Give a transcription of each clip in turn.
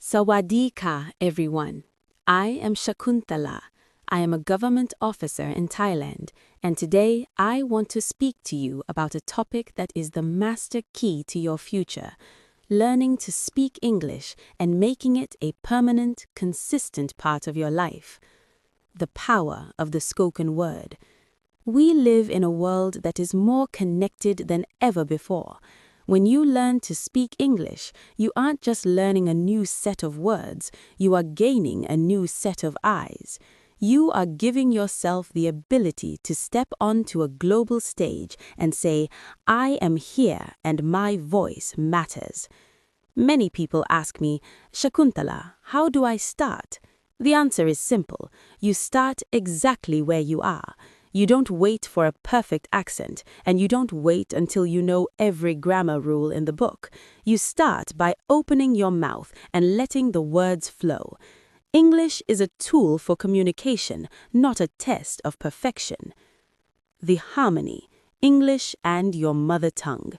Sawadee, everyone. I am Shakuntala. I am a government officer in Thailand, and today I want to speak to you about a topic that is the master key to your future: learning to speak English and making it a permanent, consistent part of your life. The power of the spoken word. We live in a world that is more connected than ever before. When you learn to speak English, you aren't just learning a new set of words, you are gaining a new set of eyes. You are giving yourself the ability to step onto a global stage and say, "I am here and my voice matters." Many people ask me, "Shakuntala, how do I start?" The answer is simple. You start exactly where you are. You don't wait for a perfect accent, and you don't wait until you know every grammar rule in the book. You start by opening your mouth and letting the words flow. English is a tool for communication, not a test of perfection. The harmony, English and your mother tongue.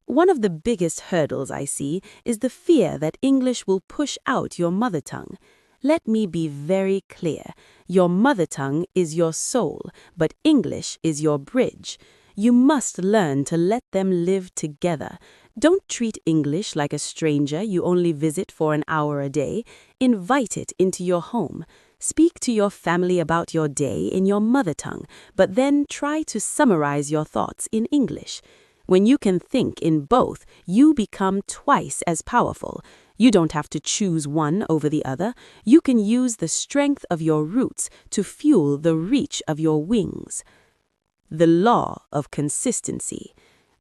One of the biggest hurdles I see is the fear that English will push out your mother tongue. Let me be very clear. Your mother tongue is your soul, but English is your bridge. You must learn to let them live together. Don't treat English like a stranger you only visit for an hour a day. Invite it into your home. Speak to your family about your day in your mother tongue, but then try to summarize your thoughts in English. When you can think in both, you become twice as powerful. You don't have to choose one over the other. You can use the strength of your roots to fuel the reach of your wings. The law of consistency.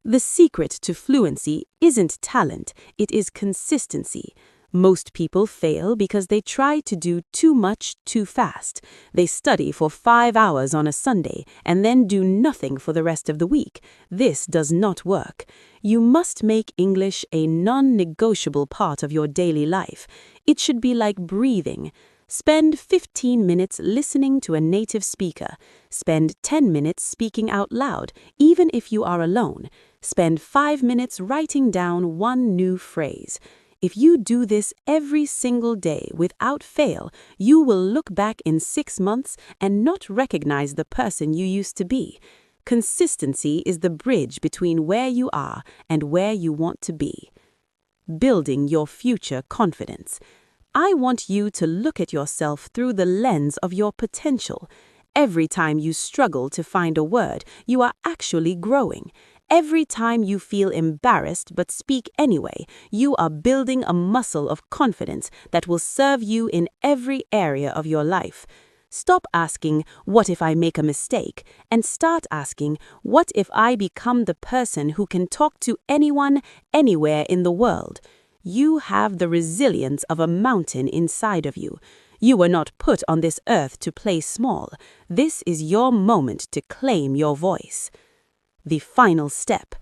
The secret to fluency isn't talent, it is consistency. Most people fail because they try to do too much too fast. They study for 5 hours on a Sunday and then do nothing for the rest of the week. This does not work. You must make English a non-negotiable part of your daily life. It should be like breathing. Spend 15 minutes listening to a native speaker. Spend 10 minutes speaking out loud, even if you are alone. Spend 5 minutes writing down one new phrase. If you do this every single day without fail, you will look back in 6 months and not recognize the person you used to be. Consistency is the bridge between where you are and where you want to be. Building your future confidence. I want you to look at yourself through the lens of your potential. Every time you struggle to find a word, you are actually growing. Every time you feel embarrassed but speak anyway, you are building a muscle of confidence that will serve you in every area of your life. Stop asking, "What if I make a mistake?" and start asking, "What if I become the person who can talk to anyone, anywhere in the world?" You have the resilience of a mountain inside of you. You were not put on this earth to play small. This is your moment to claim your voice. The final step.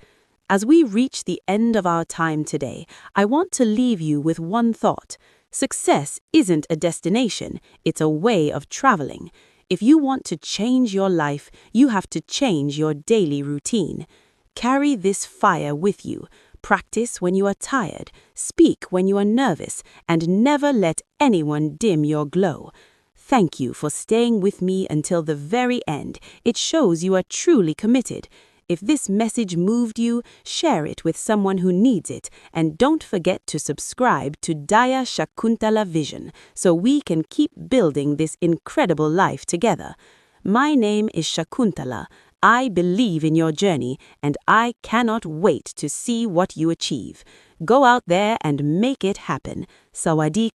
As we reach the end of our time today, I want to leave you with one thought. Success isn't a destination, it's a way of traveling. If you want to change your life, you have to change your daily routine. Carry this fire with you. Practice when you are tired, speak when you are nervous, and never let anyone dim your glow. Thank you for staying with me until the very end. It shows you are truly committed. If this message moved you, share it with someone who needs it, and don't forget to subscribe to DayaShakuntalaVision so we can keep building this incredible life together. My name is Shakuntala. I believe in your journey, and I cannot wait to see what you achieve. Go out there and make it happen. Sawadee.